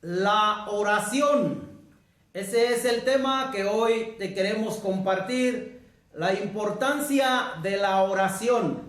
La oración. Ese es el tema que hoy te queremos compartir. La importancia de la oración.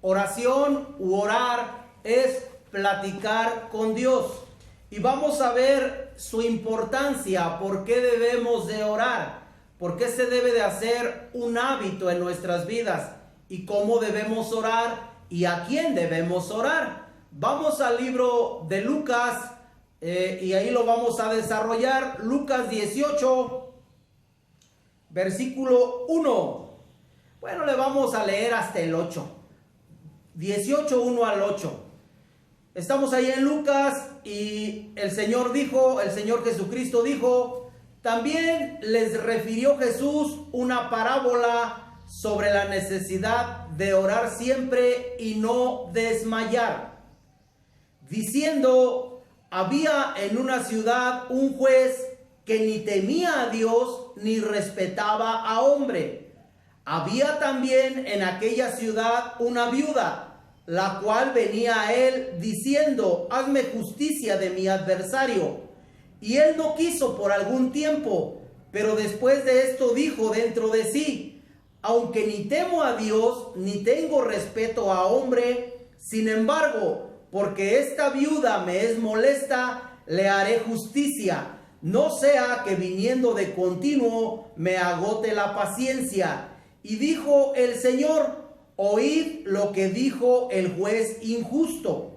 Oración u orar es platicar con Dios. Y vamos a ver su importancia, por qué debemos de orar, por qué se debe de hacer un hábito en nuestras vidas y cómo debemos orar y a quién debemos orar. Vamos al libro de Lucas y ahí lo vamos a desarrollar. Lucas 18, versículo 1. Bueno, le vamos a leer hasta el 8. 18, 1 al 8. Estamos ahí en Lucas y el Señor Jesucristo dijo: también les refirió Jesús una parábola sobre la necesidad de orar siempre y no desmayar, diciendo: había en una ciudad un juez que ni temía a Dios ni respetaba a hombre. Había también en aquella ciudad una viuda, la cual venía a él diciendo: hazme justicia de mi adversario. Y él no quiso por algún tiempo, pero después de esto dijo dentro de sí: aunque ni temo a Dios, ni tengo respeto a hombre, sin embargo, porque esta viuda me es molesta, le haré justicia, no sea que viniendo de continuo me agote la paciencia. Y dijo el Señor: oíd lo que dijo el juez injusto.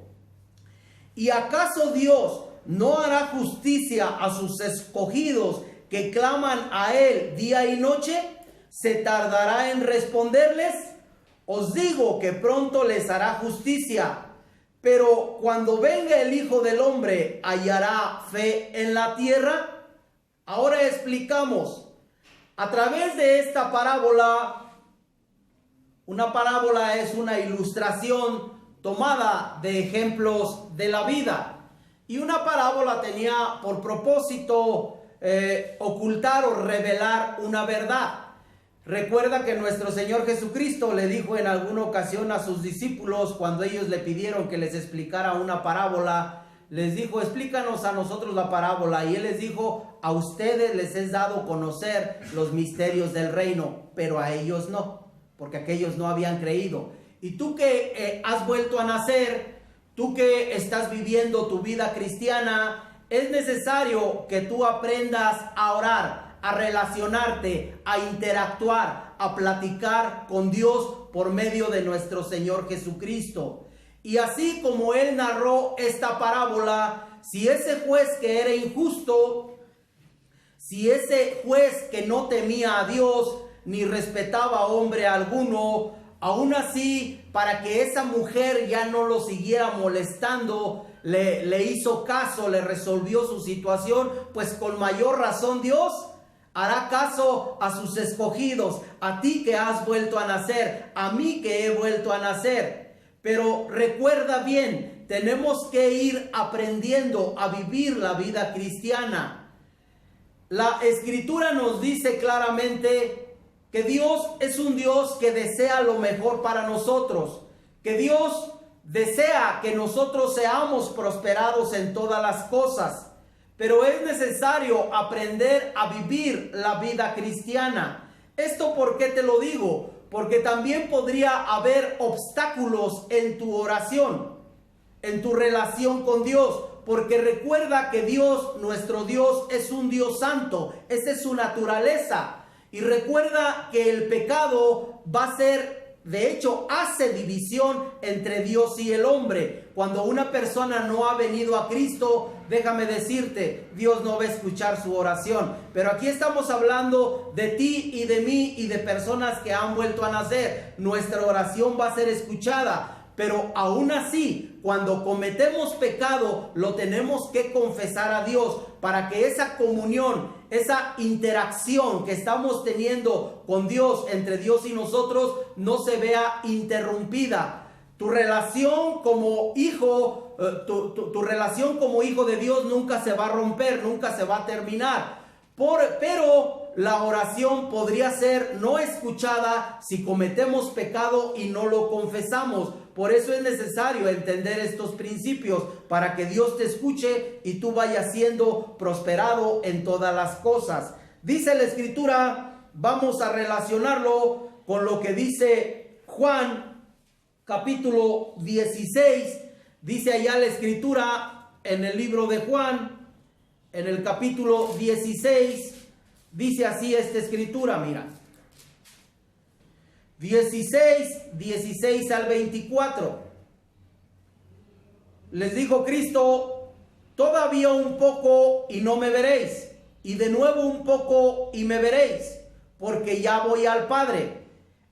¿Y acaso Dios no hará justicia a sus escogidos que claman a él día y noche? ¿Se tardará en responderles? Os digo que pronto les hará justicia. Pero cuando venga el Hijo del Hombre, ¿hallará fe en la tierra? Ahora explicamos. A través de esta parábola, una parábola es una ilustración tomada de ejemplos de la vida. Y una parábola tenía por propósito ocultar o revelar una verdad. Recuerda que nuestro Señor Jesucristo le dijo en alguna ocasión a sus discípulos, cuando ellos le pidieron que les explicara una parábola, les dijo: explícanos a nosotros la parábola. Y él les dijo: a ustedes les es dado conocer los misterios del reino, pero a ellos no, porque aquellos no habían creído. Y tú que has vuelto a nacer, tú que estás viviendo tu vida cristiana, es necesario que tú aprendas a orar, a relacionarte, a interactuar, a platicar con Dios por medio de nuestro Señor Jesucristo. Y así como él narró esta parábola, si ese juez que era injusto, si ese juez que no temía a Dios ni respetaba a hombre alguno, aún así, para que esa mujer ya no lo siguiera molestando, le hizo caso, le resolvió su situación, pues con mayor razón Dios hará caso a sus escogidos, a ti que has vuelto a nacer, a mí que he vuelto a nacer. Pero recuerda bien, tenemos que ir aprendiendo a vivir la vida cristiana. La Escritura nos dice claramente que Dios es un Dios que desea lo mejor para nosotros, que Dios desea que nosotros seamos prosperados en todas las cosas. Pero es necesario aprender a vivir la vida cristiana. ¿Esto por qué te lo digo? Porque también podría haber obstáculos en tu oración, en tu relación con Dios. Porque recuerda que Dios, nuestro Dios, es un Dios santo. Esa es su naturaleza. Y recuerda que el pecado va a ser, de hecho, hace división entre Dios y el hombre. Cuando una persona no ha venido a Cristo, déjame decirte, Dios no va a escuchar su oración. Pero aquí estamos hablando de ti y de mí y de personas que han vuelto a nacer. Nuestra oración va a ser escuchada. Pero aún así, cuando cometemos pecado, lo tenemos que confesar a Dios para que esa comunión, esa interacción que estamos teniendo con Dios, entre Dios y nosotros, no se vea interrumpida. Tu relación como hijo, tu relación como hijo de Dios nunca se va a romper, nunca se va a terminar. Pero la oración podría ser no escuchada si cometemos pecado y no lo confesamos. Por eso es necesario entender estos principios para que Dios te escuche y tú vayas siendo prosperado en todas las cosas. Dice la Escritura, vamos a relacionarlo con lo que dice Juan, capítulo 16. Dice allá la Escritura en el libro de Juan, en el capítulo 16, dice así esta Escritura, mira. 16 al 24. Les dijo Cristo, todavía un poco y no me veréis, y de nuevo un poco y me veréis, porque ya voy al Padre.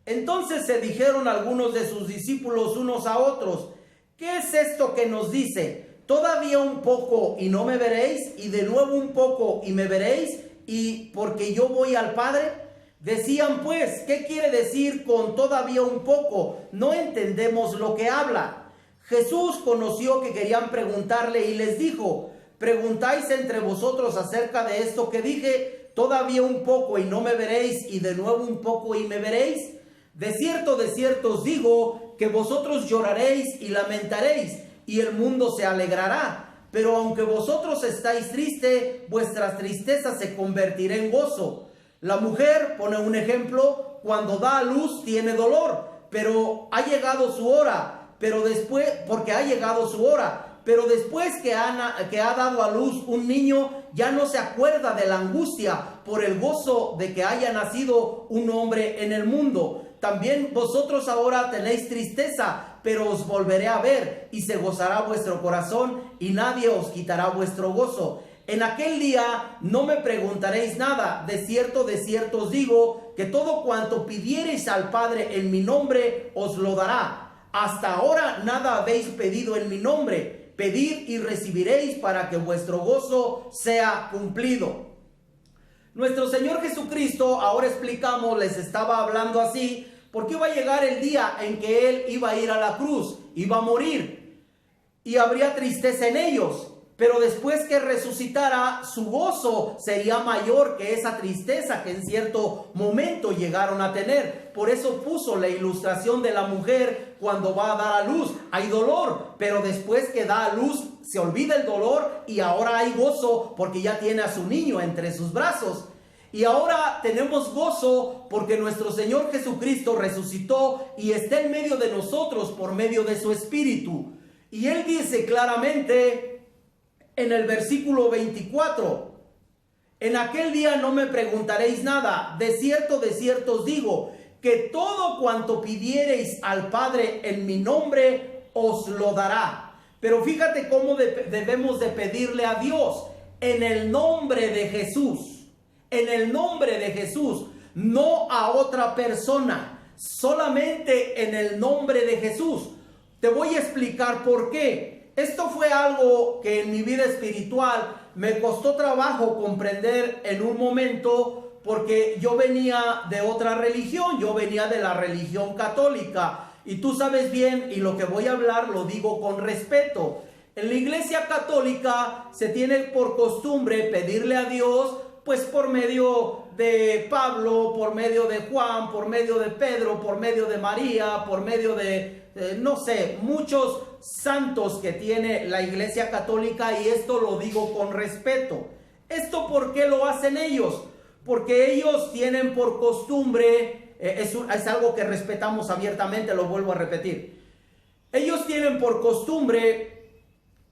Entonces se dijeron algunos de sus discípulos unos a otros, ¿qué es esto que nos dice? Todavía un poco y no me veréis, y de nuevo un poco y me veréis, y porque yo voy al Padre. Decían pues, ¿qué quiere decir con todavía un poco? No entendemos lo que habla. Jesús conoció que querían preguntarle y les dijo, ¿preguntáis entre vosotros acerca de esto que dije? Todavía un poco y no me veréis, y de nuevo un poco y me veréis. De cierto os digo que vosotros lloraréis y lamentaréis, y el mundo se alegrará. Pero aunque vosotros estáis tristes, vuestra tristeza se convertirá en gozo. La mujer, pone un ejemplo, cuando da a luz tiene dolor, pero ha llegado su hora, pero después que ha dado a luz un niño, ya no se acuerda de la angustia por el gozo de que haya nacido un hombre en el mundo. También vosotros ahora tenéis tristeza, pero os volveré a ver, y se gozará vuestro corazón, y nadie os quitará vuestro gozo. En aquel día no me preguntaréis nada. De cierto os digo, que todo cuanto pidiereis al Padre en mi nombre, os lo dará. Hasta ahora nada habéis pedido en mi nombre. Pedid y recibiréis para que vuestro gozo sea cumplido. Nuestro Señor Jesucristo, ahora explicamos, les estaba hablando así, porque iba a llegar el día en que Él iba a ir a la cruz, iba a morir, y habría tristeza en ellos. Pero después que resucitara, su gozo sería mayor que esa tristeza que en cierto momento llegaron a tener. Por eso puso la ilustración de la mujer cuando va a dar a luz. Hay dolor, pero después que da a luz se olvida el dolor y ahora hay gozo porque ya tiene a su niño entre sus brazos. Y ahora tenemos gozo porque nuestro Señor Jesucristo resucitó y está en medio de nosotros por medio de su Espíritu. Y Él dice claramente en el versículo 24, en aquel día no me preguntaréis nada. De cierto os digo, que todo cuanto pidiereis al Padre en mi nombre, os lo dará. Pero fíjate cómo debemos de pedirle a Dios, en el nombre de Jesús, en el nombre de Jesús, no a otra persona, solamente en el nombre de Jesús. Te voy a explicar por qué. Esto fue algo que en mi vida espiritual me costó trabajo comprender en un momento, porque yo venía de otra religión, yo venía de la religión católica, y tú sabes bien, y lo que voy a hablar lo digo con respeto. En la iglesia católica se tiene por costumbre pedirle a Dios, pues por medio de Pablo, por medio de Juan, por medio de Pedro, por medio de María, por medio de muchos santos que tiene la iglesia católica, y esto lo digo con respeto. ¿Esto por qué lo hacen ellos? Porque ellos tienen por costumbre, es algo que respetamos abiertamente, lo vuelvo a repetir. Ellos tienen por costumbre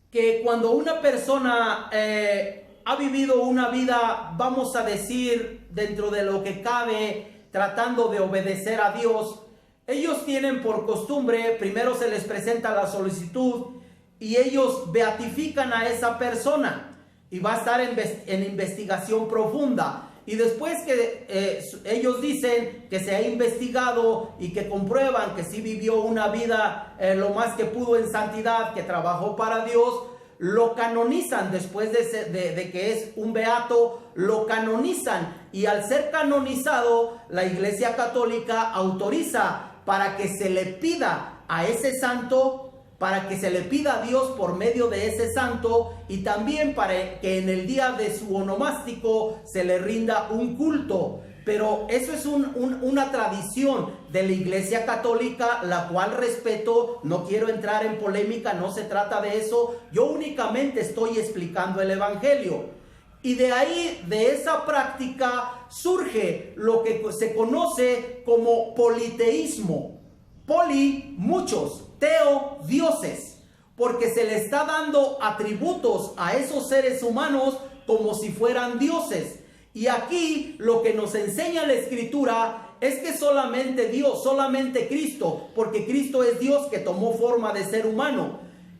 que cuando una persona ha vivido una vida, vamos a decir, dentro de lo que cabe, tratando de obedecer a Dios, ellos tienen por costumbre, primero se les presenta la solicitud y ellos beatifican a esa persona y va a estar en investigación profunda. Y después que ellos dicen que se ha investigado y que comprueban que sí vivió una vida lo más que pudo en santidad, que trabajó para Dios, lo canonizan. Después de que es un beato, lo canonizan. Y al ser canonizado, la Iglesia Católica autoriza para que se le pida a ese santo para que se le pida a Dios por medio de ese santo y también para que en el día de su onomástico se le rinda un culto. Pero eso es una tradición de la Iglesia Católica, la cual respeto. No quiero entrar en polémica, no se trata de eso. Yo únicamente estoy explicando el Evangelio. Y de ahí, de esa práctica, surge lo que se conoce como politeísmo. Poli, muchos; teo, dioses. Porque se le está dando atributos a esos seres humanos como si fueran dioses. Y aquí lo que nos enseña la Escritura es que solamente Dios, solamente Cristo, porque Cristo es Dios que tomó forma de ser humano.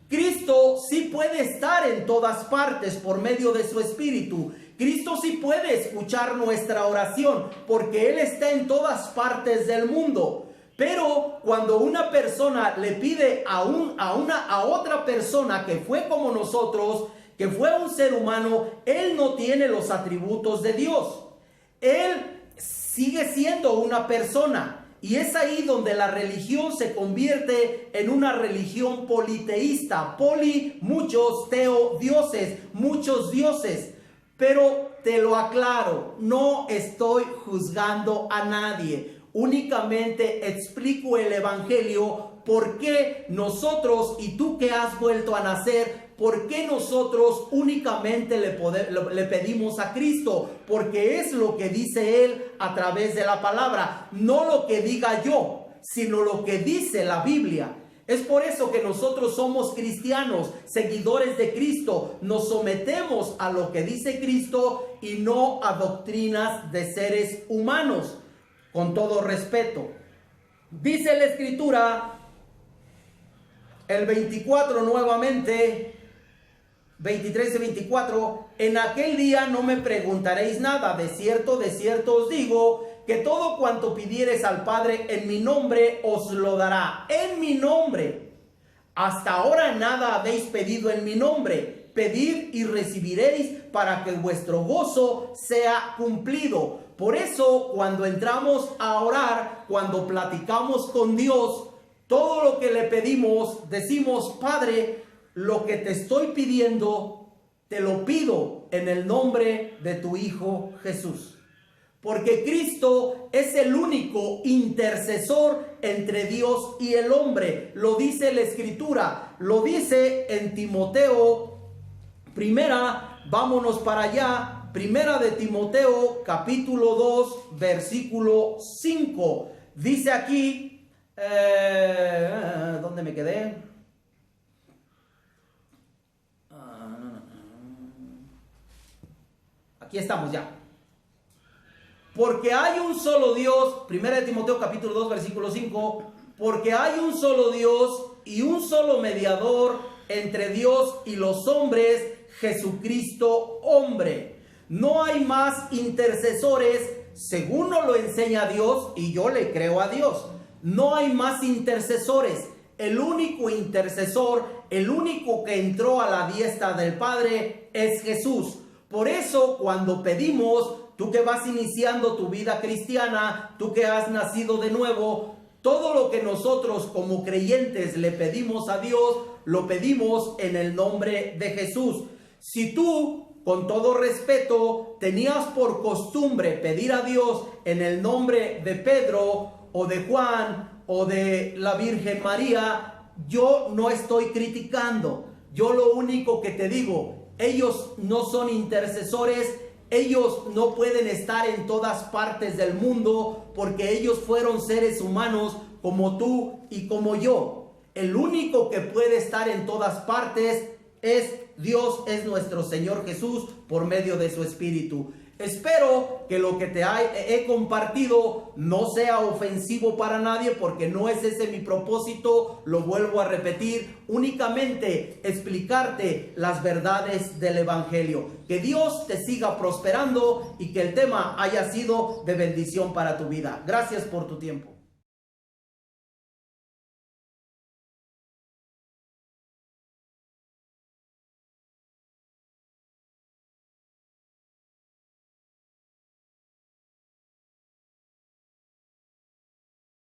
Cristo sí puede estar en todas partes por medio de su Espíritu. Cristo sí puede escuchar nuestra oración porque Él está en todas partes del mundo. Pero cuando una persona le pide a otra persona que fue como nosotros, que fue un ser humano, Él no tiene los atributos de Dios. Él sigue siendo una persona. Y es ahí donde la religión se convierte en una religión politeísta. Poli, muchos; teo, dioses, muchos dioses. Pero te lo aclaro, no estoy juzgando a nadie. Únicamente explico el Evangelio, por qué nosotros, y tú que has vuelto a nacer, ¿por qué nosotros únicamente le pedimos a Cristo? Porque es lo que dice Él a través de la palabra. No lo que diga yo, sino lo que dice la Biblia. Es por eso que nosotros somos cristianos, seguidores de Cristo. Nos sometemos a lo que dice Cristo y no a doctrinas de seres humanos. Con todo respeto. Dice la Escritura, el 24 nuevamente, 23 y 24, en aquel día no me preguntaréis nada. De cierto os digo, que todo cuanto pidiereis al Padre en mi nombre, os lo dará. En mi nombre. Hasta ahora nada habéis pedido en mi nombre. Pedid y recibiréis, para que vuestro gozo sea cumplido. Por eso, cuando entramos a orar, cuando platicamos con Dios, todo lo que le pedimos, decimos: Padre, lo que te estoy pidiendo, te lo pido en el nombre de tu Hijo Jesús. Porque Cristo es el único intercesor entre Dios y el hombre. Lo dice la Escritura, lo dice en Timoteo, vámonos para allá. Primera de Timoteo, capítulo 2, versículo 5. Dice aquí, ¿dónde me quedé? Aquí estamos ya. Porque hay un solo Dios, Primera de Timoteo, capítulo 2, versículo 5. Porque hay un solo Dios y un solo mediador entre Dios y los hombres, Jesucristo hombre. No hay más intercesores, según nos lo enseña Dios, y yo le creo a Dios. No hay más intercesores. El único intercesor, el único que entró a la diestra del Padre es Jesús. Por eso, cuando pedimos, tú que vas iniciando tu vida cristiana, tú que has nacido de nuevo, todo lo que nosotros como creyentes le pedimos a Dios, lo pedimos en el nombre de Jesús. Si tú, con todo respeto, tenías por costumbre pedir a Dios en el nombre de Pedro o de Juan o de la Virgen María, yo no estoy criticando. Yo lo único que te digo, ellos no son intercesores, ellos no pueden estar en todas partes del mundo porque ellos fueron seres humanos como tú y como yo. El único que puede estar en todas partes es Dios, es nuestro Señor Jesús por medio de su Espíritu. Espero que lo que te he compartido no sea ofensivo para nadie, porque no es ese mi propósito. Lo vuelvo a repetir, únicamente explicarte las verdades del Evangelio. Que Dios te siga prosperando y que el tema haya sido de bendición para tu vida. Gracias por tu tiempo.